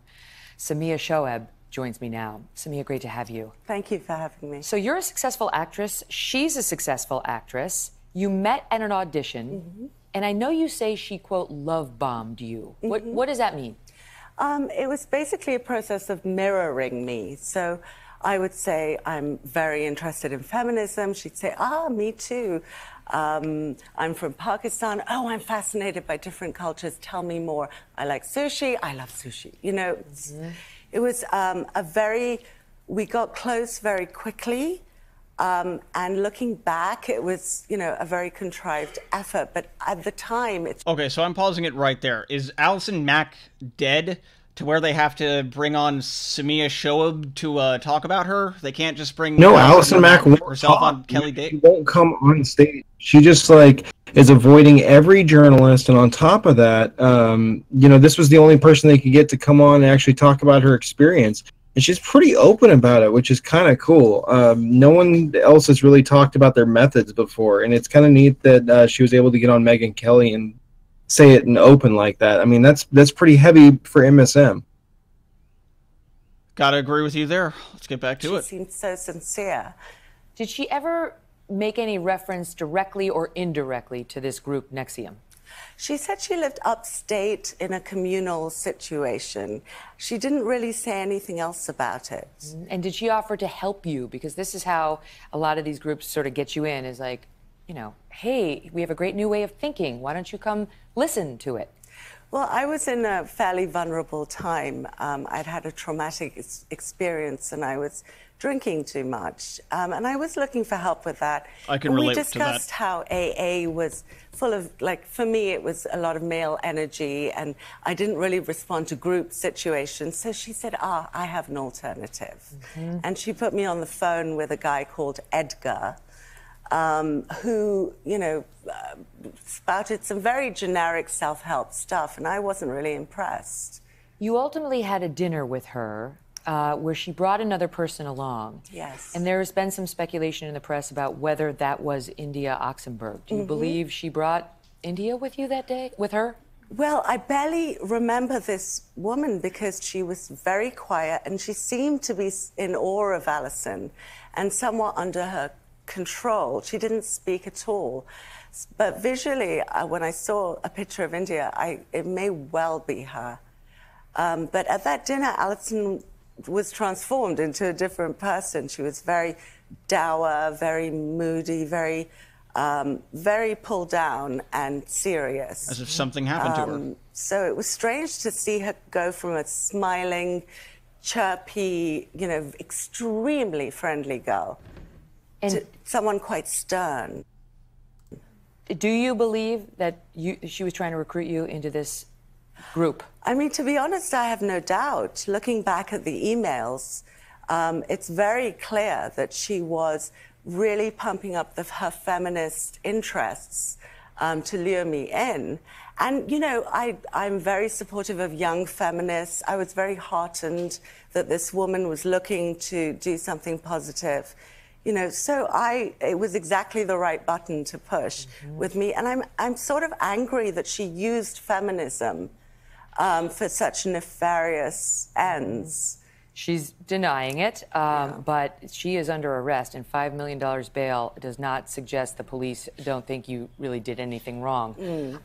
Samia Shoaib joins me now. Samia, great to have you. Thank you for having me. So you're a successful actress. She's a successful actress. You met at an audition, and I know you say she, quote, love bombed you. What does that mean? It was basically a process of mirroring me. So I would say I'm very interested in feminism. She'd say, me too. I'm from Pakistan. Oh, I'm fascinated by different cultures. Tell me more. I like sushi. I love sushi. You know, it was we got close very quickly. And looking back, it was, a very contrived effort. But at the time, it's... Okay, so I'm pausing it right there. Is Allison Mack dead? to where they have to bring on Samia Shoaib to talk about her? They can't just bring No, Allison Mack won't herself talk. on Kelly She Day. won't come on stage. She just is avoiding every journalist, and on top of that, this was the only person they could get to come on and actually talk about her experience. And she's pretty open about it, which is kind of cool. No one else has really talked about their methods before, and it's kind of neat that she was able to get on Megyn Kelly and say it in open like that. I mean, that's pretty heavy for MSM. Gotta agree with you there. Let's get back to it. She seemed so sincere. Did she ever make any reference directly or indirectly to this group, Nexium? She said she lived upstate in a communal situation. She didn't really say anything else about it. And did she offer to help you? Because this is how a lot of these groups sort of get you in, is like, hey, we have a great new way of thinking. Why don't you come listen to it? Well, I was in a fairly vulnerable time. I'd had a traumatic experience and I was drinking too much. And I was looking for help with that. I can relate to that. We discussed how AA was full of, for me, it was a lot of male energy and I didn't really respond to group situations. So she said, I have an alternative. And she put me on the phone with a guy called Edgar, who, spouted some very generic self-help stuff, and I wasn't really impressed. You ultimately had a dinner with her where she brought another person along. Yes. And there's been some speculation in the press about whether that was India Oxenberg. Do you believe she brought India with you that day, with her? Well, I barely remember this woman because she was very quiet and she seemed to be in awe of Allison and somewhat under her control. She didn't speak at all. But visually, when I saw a picture of India, it may well be her. But at that dinner, Allison was transformed into a different person. She was very dour, very moody, very pulled down and serious. As if something happened to her. So it was strange to see her go from a smiling, chirpy, extremely friendly girl to someone quite stern. Do you believe that she was trying to recruit you into this group? I mean, to be honest, I have no doubt. Looking back at the emails, it's very clear that she was really pumping up her feminist interests to lure me in. And, I'm very supportive of young feminists. I was very heartened that this woman was looking to do something positive. So it was exactly the right button to push with me. And I'm sort of angry that she used feminism for such nefarious ends. She's denying it, but she is under arrest, and $5 million bail does not suggest the police don't think you really did anything wrong.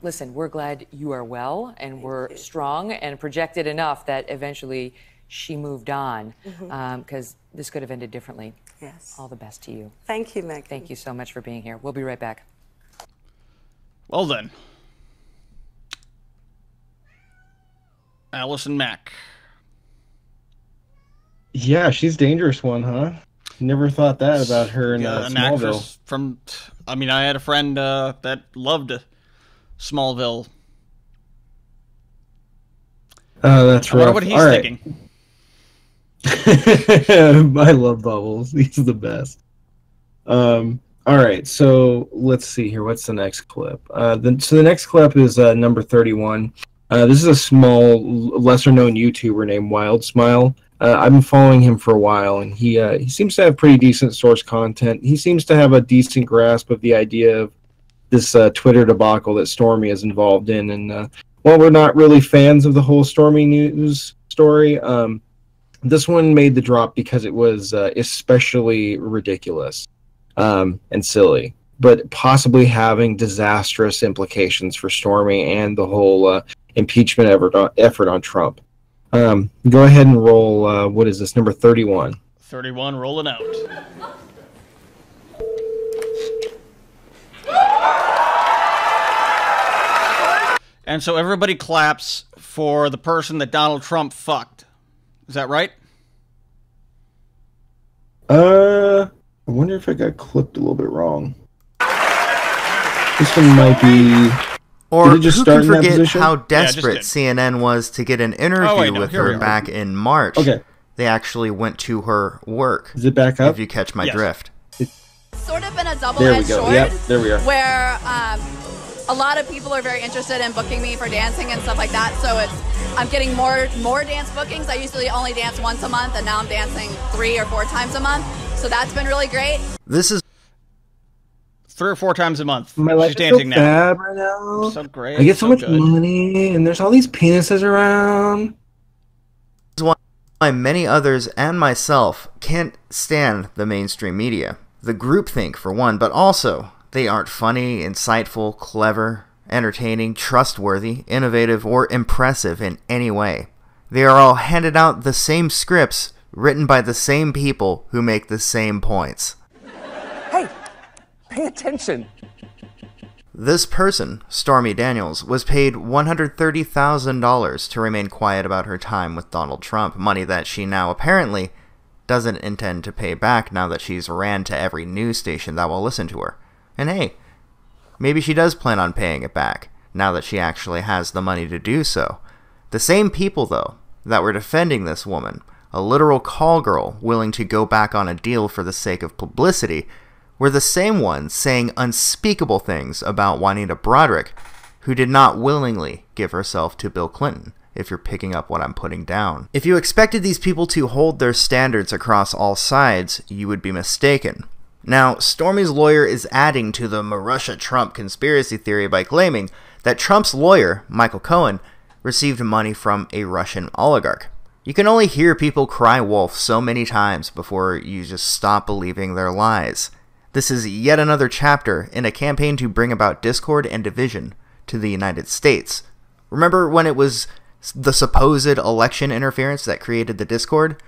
Listen, we're glad you are well, and we're strong and projected enough that eventually she moved on, because this could have ended differently. Yes. All the best to you. Thank you, Megan. Thank you so much for being here. We'll be right back. Well then. Allison Mack. Yeah, she's a dangerous one, huh? Never thought that about her in an Smallville. actress from... I mean, I had a friend that loved Smallville. That's I right. wonder what he's thinking. I love Bubbles. He's the best. All right, so let's see here. What's the next clip? So the next clip is number 31. This is a small, lesser-known YouTuber named Wild Smile. I've been following him for a while, and he seems to have pretty decent source content. He seems to have a decent grasp of the idea of this Twitter debacle that Stormy is involved in. And while we're not really fans of the whole Stormy news story, this one made the drop because it was especially ridiculous and silly, but possibly having disastrous implications for Stormy and the whole impeachment effort on Trump. Go ahead and roll, what is this, number 31? 31, rolling out. And so everybody claps for the person that Donald Trump fucked. Is that right? I wonder if I got clipped a little bit wrong. This one might be... Or Did it just who start can in that forget position? how Yeah, desperate it just CNN was to get an interview with here we her are. back in March? Okay. They actually went to her work. Is it back up? If you catch my Yes. drift. Sort of been a There we double-edged go. sword. Yep, there we are. Where a lot of people are very interested in booking me for dancing and stuff like that. So I'm getting more dance bookings. I usually only dance once a month, and now I'm dancing 3 or 4 times a month. So that's been really great. This is 3 or 4 times a month. My life She's is dancing so now. bad right now. So great. I get so much good. money, and there's all these penises around. why many others and myself can't stand the mainstream media. The groupthink, for one, but also they aren't funny, insightful, clever, entertaining, trustworthy, innovative, or impressive in any way. They are all handed out the same scripts written by the same people who make the same points. Hey, pay attention. This person, Stormy Daniels, was paid $130,000 to remain quiet about her time with Donald Trump, money that she now apparently doesn't intend to pay back now that she's ran to every news station that will listen to her. And hey, maybe she does plan on paying it back, now that she actually has the money to do so. The same people, though, that were defending this woman, a literal call girl willing to go back on a deal for the sake of publicity, were the same ones saying unspeakable things about Juanita Broderick, who did not willingly give herself to Bill Clinton, if you're picking up what I'm putting down. If you expected these people to hold their standards across all sides, you would be mistaken. Now, Stormy's lawyer is adding to the Russia-Trump conspiracy theory by claiming that Trump's lawyer, Michael Cohen, received money from a Russian oligarch. You can only hear people cry wolf so many times before you just stop believing their lies. This is yet another chapter in a campaign to bring about discord and division to the United States. Remember when it was the supposed election interference that created the discord?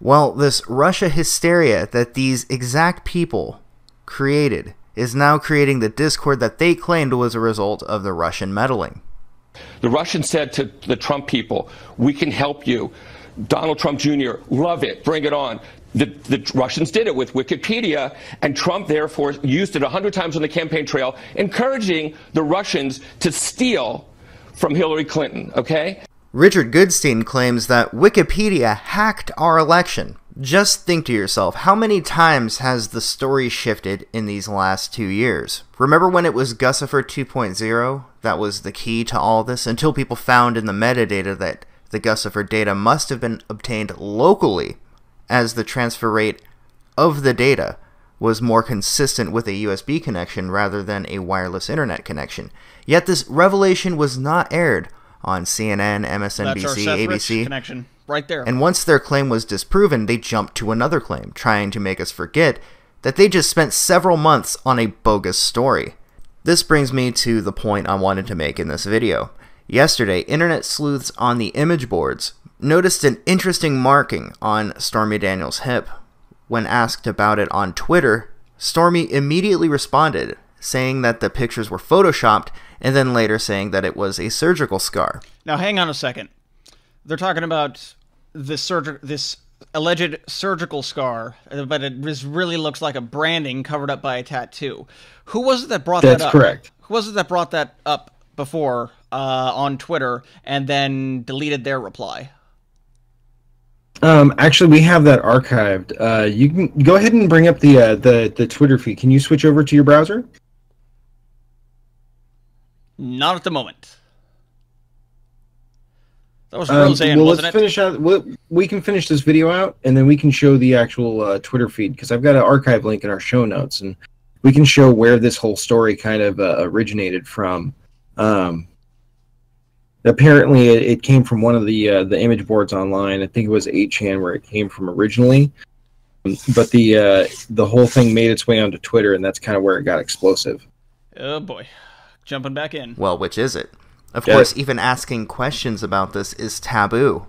Well, this Russia hysteria that these exact people created is now creating the discord that they claimed was a result of the Russian meddling. The Russians said to the Trump people, we can help you. Donald Trump Jr., love it, bring it on. The Russians did it with Wikipedia, and Trump therefore used it 100 times on the campaign trail, encouraging the Russians to steal from Hillary Clinton, okay? Richard Goodstein claims that Wikipedia hacked our election. Just think to yourself, how many times has the story shifted in these last 2 years? Remember when it was Guccifer 2.0 that was the key to all this, until people found in the metadata that the Guccifer data must have been obtained locally, as the transfer rate of the data was more consistent with a USB connection rather than a wireless internet connection. Yet this revelation was not aired on CNN, MSNBC, That's our Seth Rich ABC. connection right there. And once their claim was disproven, they jumped to another claim, trying to make us forget that they just spent several months on a bogus story. This brings me to the point I wanted to make in this video. Yesterday, internet sleuths on the image boards noticed an interesting marking on Stormy Daniels' hip. When asked about it on Twitter, Stormy immediately responded, saying that the pictures were photoshopped, and then later saying that it was a surgical scar. Now, hang on a second. They're talking about this alleged surgical scar, but it really looks like a branding covered up by a tattoo. Who was it that brought that up? That's correct. Who was it that brought that up before on Twitter and then deleted their reply? Actually, we have that archived. You can go ahead and bring up the Twitter feed. Can you switch over to your browser? Not at the moment. That was Roseanne, well, wasn't let's it? finish out. We can finish this video out, and then we can show the actual Twitter feed, because I've got an archive link in our show notes, and we can show where this whole story kind of originated from. Apparently, it came from one of the image boards online. I think it was 8chan where it came from originally, but the whole thing made its way onto Twitter, and that's kind of where it got explosive. Oh boy, jumping back in. Well, which is it? Of course, even asking questions about this is taboo.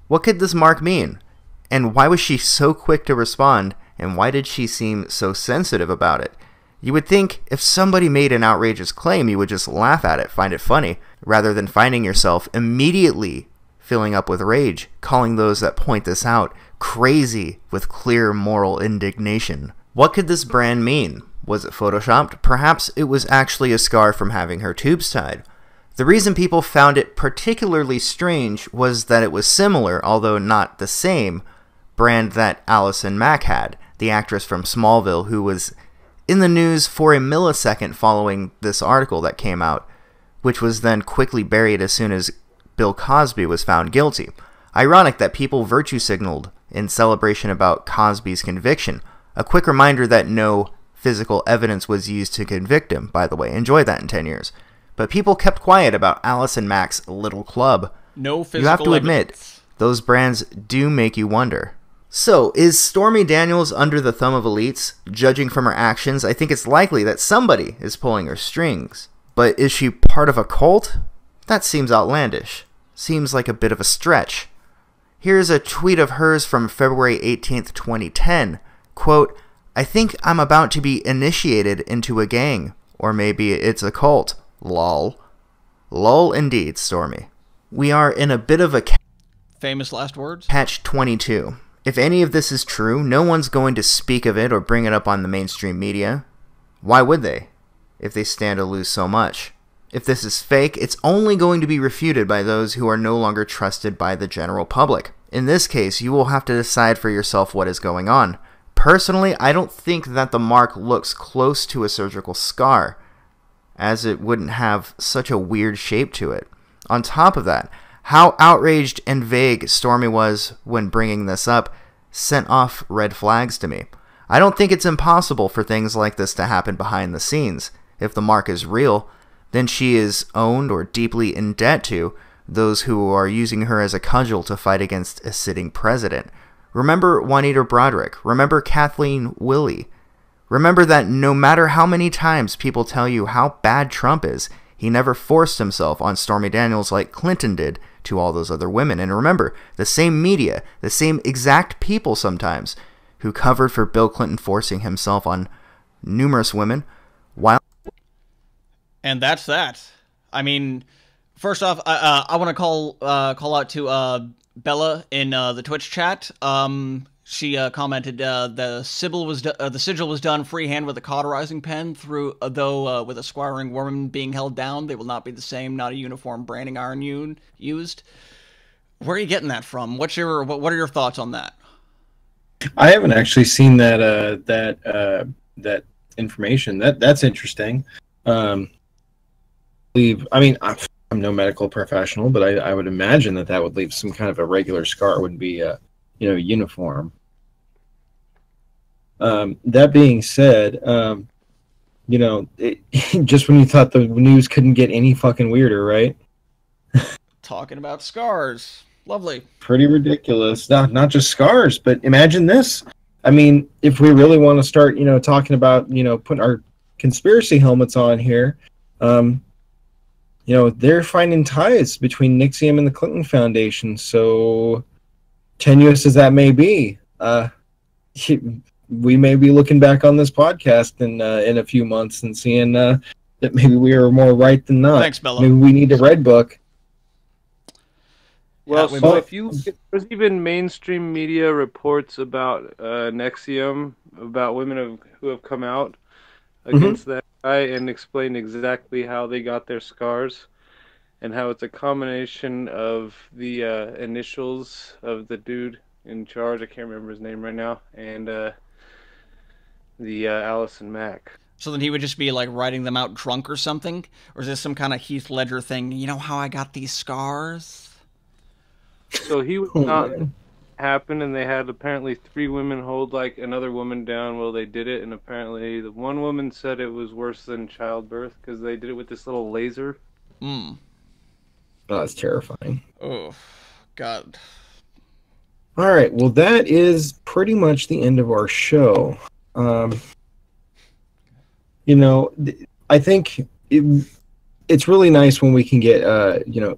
What could this mark mean? And why was she so quick to respond? And why did she seem so sensitive about it? You would think if somebody made an outrageous claim, you would just laugh at it, find it funny, rather than finding yourself immediately filling up with rage, calling those that point this out crazy with clear moral indignation. What could this brand mean? Was it photoshopped? Perhaps it was actually a scar from having her tubes tied. The reason people found it particularly strange was that it was similar, although not the same, brand that Allison Mack had, the actress from Smallville who was in the news for a millisecond following this article that came out, which was then quickly buried as soon as Bill Cosby was found guilty. Ironic that people virtue signaled in celebration about Cosby's conviction. A quick reminder that no physical evidence was used to convict him, by the way. Enjoy that in 10 years. But people kept quiet about Allison Mack's little club. No physical You have to admit, evidence. those brands do make you wonder. So, is Stormy Daniels under the thumb of elites? Judging from her actions, I think it's likely that somebody is pulling her strings. But is she part of a cult? That seems outlandish. Seems like a bit of a stretch. Here's a tweet of hers from February 18th, 2010. Quote, I think I'm about to be initiated into a gang. Or maybe it's a cult. Lol. Lol indeed, Stormy. We are in a bit of a famous last words? Catch-22. If any of this is true, no one's going to speak of it or bring it up on the mainstream media. Why would they, if they stand to lose so much? If this is fake, it's only going to be refuted by those who are no longer trusted by the general public. In this case, you will have to decide for yourself what is going on. Personally, I don't think that the mark looks close to a surgical scar, as it wouldn't have such a weird shape to it. On top of that, how outraged and vague Stormy was when bringing this up sent off red flags to me. I don't think it's impossible for things like this to happen behind the scenes. If the mark is real, then she is owned or deeply in debt to those who are using her as a cudgel to fight against a sitting president. Remember Juanita Broderick. Remember Kathleen Willey. Remember that no matter how many times people tell you how bad Trump is, he never forced himself on Stormy Daniels like Clinton did to all those other women. And remember, the same media, the same exact people sometimes, who covered for Bill Clinton forcing himself on numerous women, while... And that's that. I mean, first off, I want to call out to Bella in the Twitch chat. She commented the sigil was done freehand with a cauterizing pen. Though with a squiring woman being held down, they will not be the same. Not a uniform branding iron used. Where are you getting that from? What are your thoughts on that? I haven't actually seen that information. That's interesting. I mean, I'm no medical professional, but I would imagine that would leave some kind of a regular scar. It wouldn't be uniform. That being said, just when you thought the news couldn't get any fucking weirder, right? Talking about scars. Lovely. Pretty ridiculous. Not just scars, but imagine this. I mean, if we really want to start, talking about, putting our conspiracy helmets on here, they're finding ties between NXIVM and the Clinton Foundation. So tenuous as that may be, we may be looking back on this podcast in a few months and seeing that maybe we were more right than not. Thanks, Bella. Maybe we need a red book. Well, so if you look there's even mainstream media reports about NXIVM, about women who have come out against that guy and explained exactly how they got their scars and how it's a combination of the initials of the dude in charge, I can't remember his name right now, and the Allison Mack. So then he would just be like writing them out drunk or something? Or is this some kind of Heath Ledger thing? You know how I got these scars? So he would not happen, and they had apparently 3 women hold like another woman down while they did it, and apparently the one woman said it was worse than childbirth because they did it with this little laser. Oh, that's terrifying. Oh, God. All right, well, that is pretty much the end of our show. I think it's really nice when we can get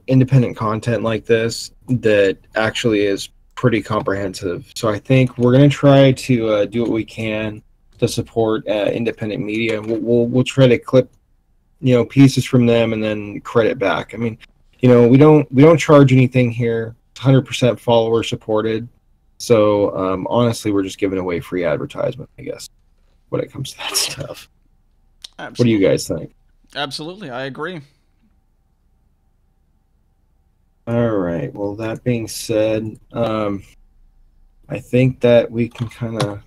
independent content like this that actually is pretty comprehensive. So I think we're going to try to do what we can to support independent media. We'll try to clip pieces from them and then credit back. I mean, we don't charge anything here. It's 100% follower supported. So honestly, we're just giving away free advertisement, I guess, when it comes to that stuff. Absolutely. What do you guys think? Absolutely, I agree. All right. Well, that being said, I think that we can kind of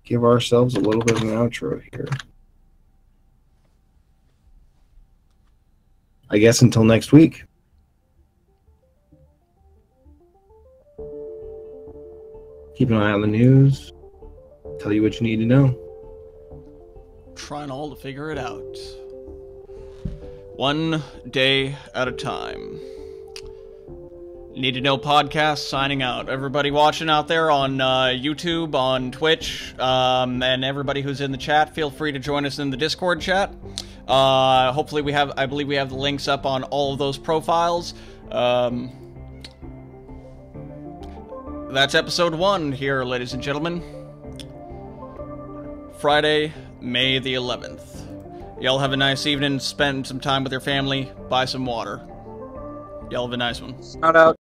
give ourselves a little bit of an outro here. I guess until next week. Keep an eye on the news. Tell you what you need to know. Trying all to figure it out. One day at a time. Need to Know podcast signing out. Everybody watching out there on YouTube, on Twitch, and everybody who's in the chat, feel free to join us in the Discord chat. Hopefully I believe we have the links up on all of those profiles. That's episode 1 here, ladies and gentlemen. Friday, May the 11th. Y'all have a nice evening, spend some time with your family, buy some water. Y'all have a nice one. Shout out